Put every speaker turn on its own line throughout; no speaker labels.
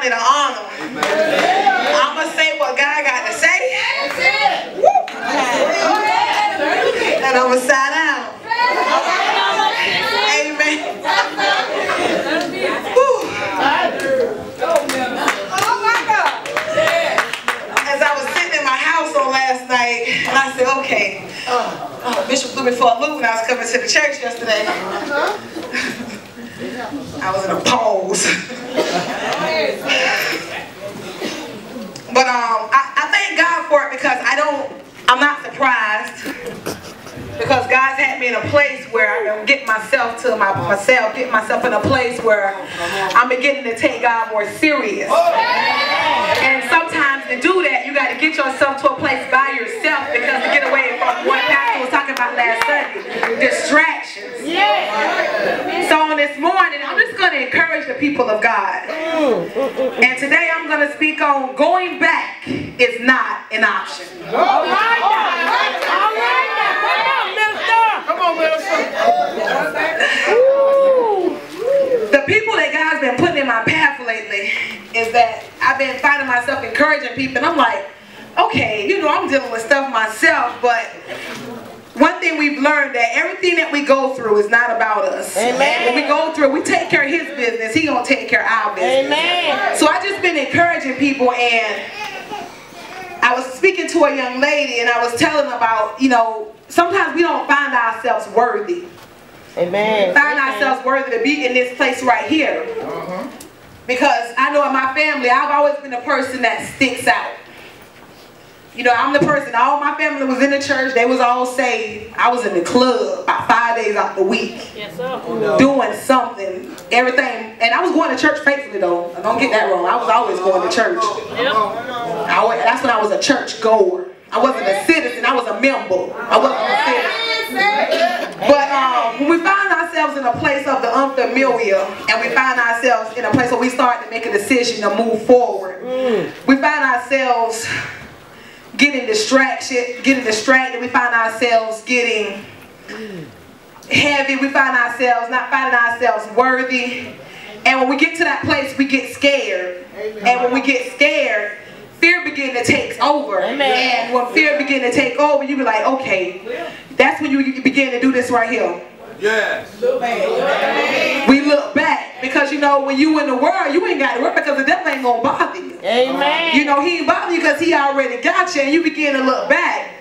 me to honor. I'm going to say what God got to say. And I'm going to sign out. Amen. Oh my God. As I was sitting in my house on last night, and I said, okay, Bishop blew me for a loop when I was coming to the church yesterday. I was in a pause. But I thank God for it because I'm not surprised. Because God's had me in a place where I'm getting myself in a place where I'm beginning to take God more serious. And sometimes to do that, you got to get yourself to a place by yourself because to get away from what Pastor was talking about last Sunday, distractions. So on this morning, I'm just going to encourage the people of God. And today I'm going to speak on going back is not an option.
All right now. All right now. Come on, minister.
The people that God's been putting in my path lately is that I've been finding myself encouraging people, and I'm like, okay, you know, I'm dealing with stuff myself, but one thing we've learned that everything that we go through is not about us.
Amen.
When we go through, we take care of His business, He gonna take care of our business.
Amen.
So I just been encouraging people, and I was speaking to a young lady, and I was telling about, you know, sometimes we don't find ourselves worthy.
Amen.
Find ourselves worthy to be in this place right here. Because I know in my family, I've always been a person that sticks out. You know, I'm the person, all my family was in the church, they was all saved. I was in the club about 5 days out the week.
Yes, sir.
Doing something, everything. And I was going to church faithfully though. Don't get that wrong. I was always going to church. That's when I was a church goer. I wasn't a citizen, I was a member. I wasn't a citizen. But when we find ourselves in a place of the unfamiliar, and we find ourselves in a place where we start to make a decision to move forward, we find ourselves getting distracted, we find ourselves getting heavy, we find ourselves not finding ourselves worthy. And when we get to that place, we get scared. And when we get scared, fear begin to take over. And when fear begin to take over, you be like, okay, that's when you begin to do this right here.
Yes.
We look back because, you know, when you in the world, you ain't got to work because the devil ain't gonna bother you.
Amen.
You know, he ain't bother you because he already got you, and you begin to look back.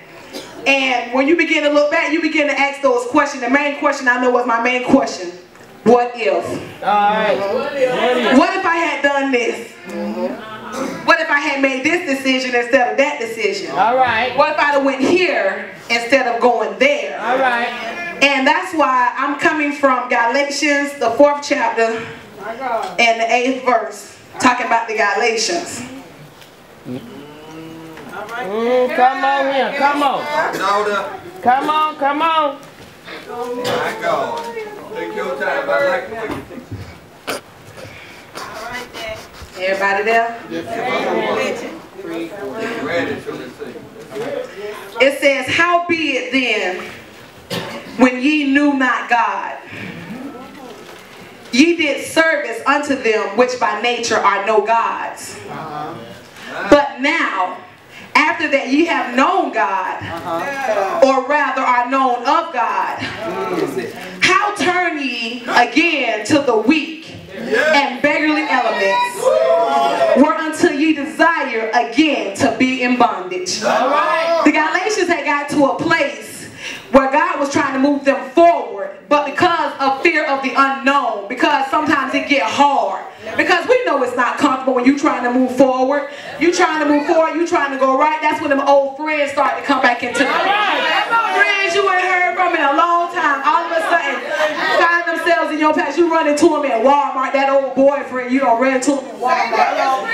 And when you begin to look back, you begin to ask those questions. The main question I know was my main question: what if?
Alright.
What if I had done this? What if I had made this decision instead of that decision?
Alright.
What if I'd have went here instead of going there?
Alright.
And that's why I'm coming from Galatians, the 4th chapter, and the 8th verse, talking about the Galatians.
Come on here, come on. Come on, come on.
My God. Take your time. I like the way you think.
Everybody there?
Ready to receive.
It says, howbeit then, when ye knew not God, ye did service unto them which by nature are no gods. But now, after that ye have known God, or rather are known of God, how turn ye again to the weak and beggarly elements, whereunto ye desire again to be in bondage? The Galatians had got to a place where God was trying to move them forward, but because of fear of the unknown, because sometimes it get hard, because we know it's not comfortable when you're trying to move forward, you trying to move forward, you trying to go right, that's when them old friends start to come back into the friends you ain't heard from in a long time, all of a sudden find themselves in your past. You run into them at Walmart, that old boyfriend, you don't run into them at Walmart.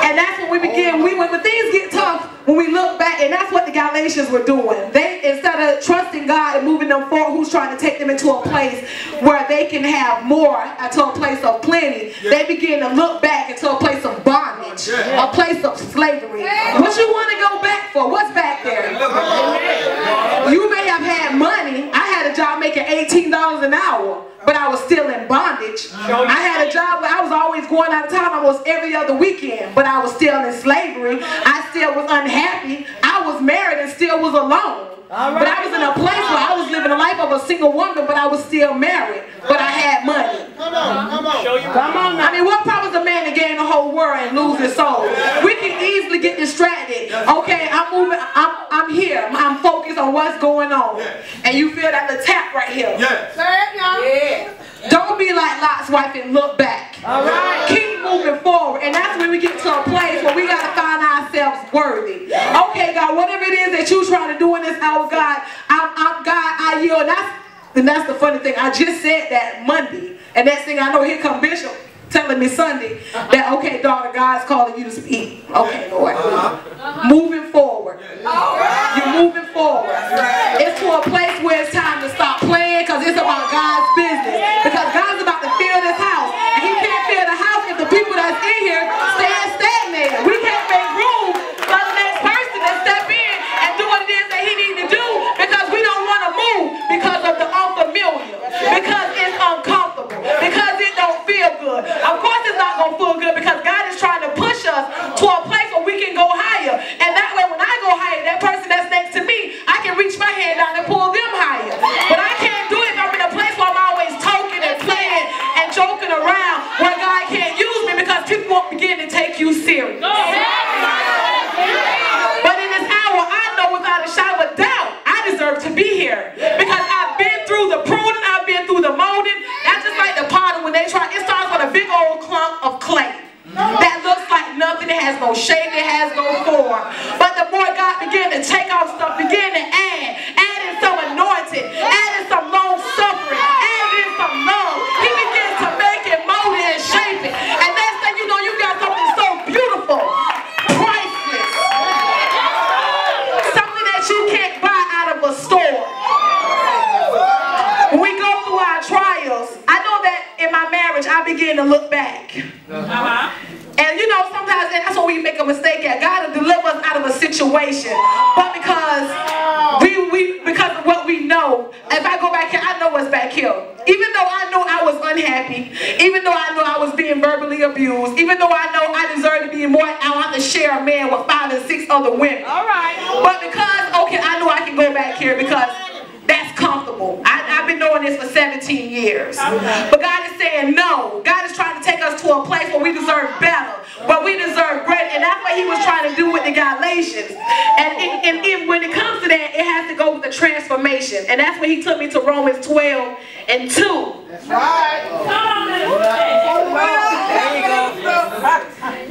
And that's when we begin, when things get tough, when we look back, and that's what the Galatians were doing. They, instead of trusting God and moving them forward, who's trying to take them into a place where they can have more, to a place of plenty, they begin to look back into a place of bondage, a place of slavery. What you want to go back for? What's back there? You may have had money. I had a job making $18 an hour. but I was still in bondage. I had a job where I was always going out of town almost every other weekend, but I was still in slavery. I still was unhappy. I was married and still was alone. But I was in a place where I was living a life of a single woman, but I was still married, but I had money.
Come on now.
I mean, what problem is a man to gain the whole world and lose his soul? We can easily get distracted. Okay, I'm moving, I'm here, I'm focused on what's going on. And you feel that little tap right here. Don't be like Lot's wife and look back. Keep moving forward. And that's when we get to a place where we got to find ourselves worthy. Okay, God, whatever it is that you're trying to do in this hour, God, I yield. And that's the funny thing. I just said that Monday. And next thing I know, here come Bishop telling me Sunday that, okay, daughter, God's calling you to speak. Okay, Lord. Moving forward. You're moving forward. It's to a place where it's time to stop playing because it's about God's business. Because God's about to fill this house. And He can't fill the house if the people that's in here stand stagnated. We can't make room for the next person to step in and do what it is that he needs to do because we don't want to move because of the unfamiliar. Because it's uncomfortable. Because it don't feel good. Of course it's not going to feel good because God is trying to push us to a place where we can go higher. And that way when I go higher, that person that's next to me, I can reach my hand down and pull them higher. But I can't do it if I'm in a place where I'm always talking and playing and joking around where God can't use me because people won't begin to take you serious. But in this hour, I know without a shadow of doubt, I deserve to be here. Because I've been through the pruning, I've been through the molding. That's just like the potter when they try, it starts with a big old clump of clay. That looks like nothing, it has no shape, it has no form. But the more God began to take off stuff, began to add in some anointing, add in some long suffering, add in some love. He begins to make it, mold it, and shape it. And next thing you know, you got something so beautiful, priceless. Something that you can't buy out of a store. When we go through our trials, I know that in my marriage, I begin to look back. And you know, sometimes that's where we make a mistake at. God will deliver us out of a situation. But because because of what we know, if I go back here, I know what's back here. Even though I know I was unhappy, even though I know I was being verbally abused, even though I know I deserve to be more, I want to share a man with 5 and 6 other women. But because, okay, I know I can go back here because that's comfortable. I've been doing this for 17 years. But God is saying no. God is trying to take us to a place where we deserve better, where we deserve greater. And that's what He was trying to do with the Galatians. And when it comes to that, it has to go with the transformation. And that's when He took me to Romans 12 and 2. That's right.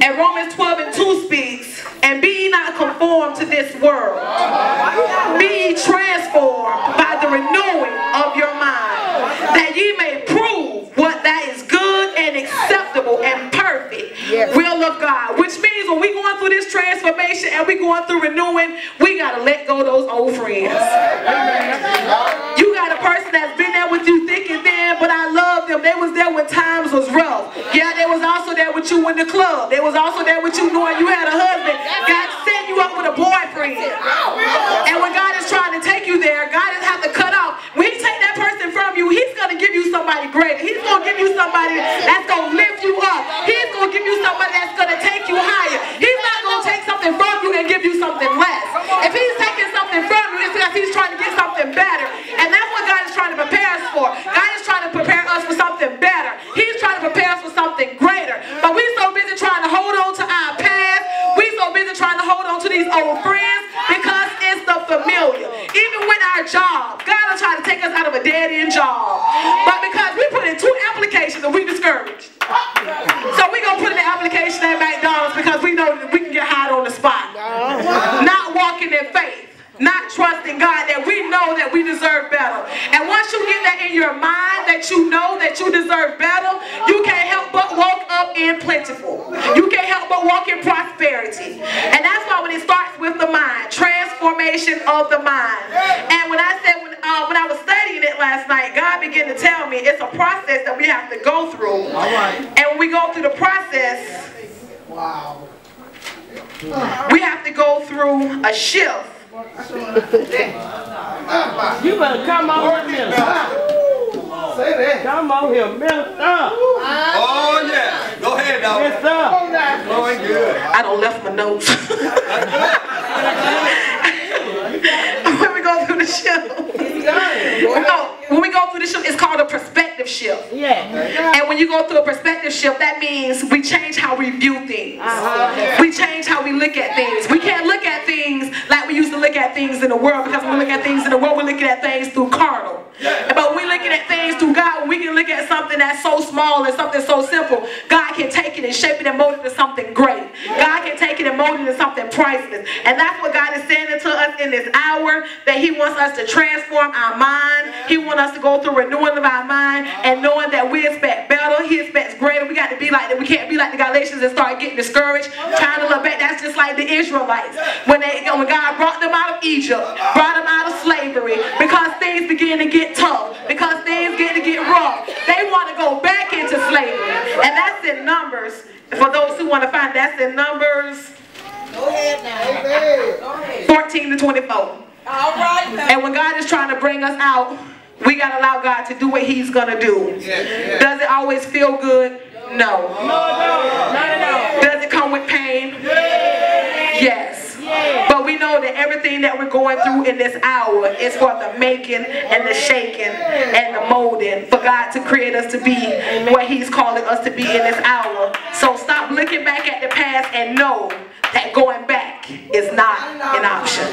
And Romans 12 and 2 speaks, and be ye not conformed to this world. Be ye transformed by the renewing of your mind, that ye may prove what that is good and acceptable and perfect will of God. Which means when we going through this transformation and we going through renewing, we got to let go of those old friends. You got a person that's been there with you thick and thin, but I love them. They was there when times was rough. Yeah, they was also there with you in the club. They was also there with you knowing you had a husband. God set you up with a boyfriend. And when God is trying to take you there, God is have to cut off. When He take that person from you, He's going to give you somebody greater. He's going to give you somebody that's going to lift you up. He's going to give you somebody that's going to take you higher. He's not going to take something from you and give you something less. If He's taking something from you, it's because He's trying to get something better. And that's what God is trying to prepare us for. God is trying to prepare us for something better. He's trying to prepare us for something greater. But we're so busy trying to hold on to our past. We're so busy trying to hold on to these old friends because it's the familiar. Even with our job, God will try to take us out of a dead-end job. But because we put in 2 applications and we discouraged. So we're going to put in the application at McDonald's because we know that we can get hired on the spot. Not walking in faith. Not trusting God that we know that we deserve better. And once you get that in your mind that you know that you deserve better, you can't help but walk up in plentiful. You can't help but walk in prosperity. And that's why when it starts with the mind, transformation of the mind. And when I said, when I was studying it last night, God began to tell me it's a process that we have to go through. And when we go through the process, we have to go through a shift.
You better come on with me. Say that. Come on here, minister.
Oh, yeah. Go ahead, dog.
Minister.
Going good.
I don't left my notes. When we go through the shift. When we go through the shift, it's called a perspective shift.
Yeah.
And when you go through a perspective shift, that means we change how we view things. We change how we look at things. We can't look at things like we used to look at things in the world, because when we look at things in the world, we're looking at things through carnal. But when we're looking at things through God, we can look at something that's so small and something so simple. God can take it and shape it and mold it to something great. God can take it and mold it to something priceless. And that's what God is saying to us in this hour, that He wants us to transform our mind. He wants us to go through renewing of our mind and knowing that we expect better. He expects greater. We got to be like that. We can't be like the Galatians and start getting discouraged, trying to look back. That's just like the Israelites. When God brought them out of Egypt, brought them out of slavery, because things began to get tough, because things began to get rough, they want to go back into slavery. And that's in Numbers. For those who want to find, that's in Numbers.
Go ahead now.
14 to 24.
All right.
And when God is trying to bring us out, we got to allow God to do what He's going to do. Does it always feel good? No. No. Does it come with pain? Yes. But we know that everything that we're going through in this hour is for the making and the shaking and the molding, for God to create us to be what He's calling us to be in this hour. So stop looking back at the past and know that going back is not an option.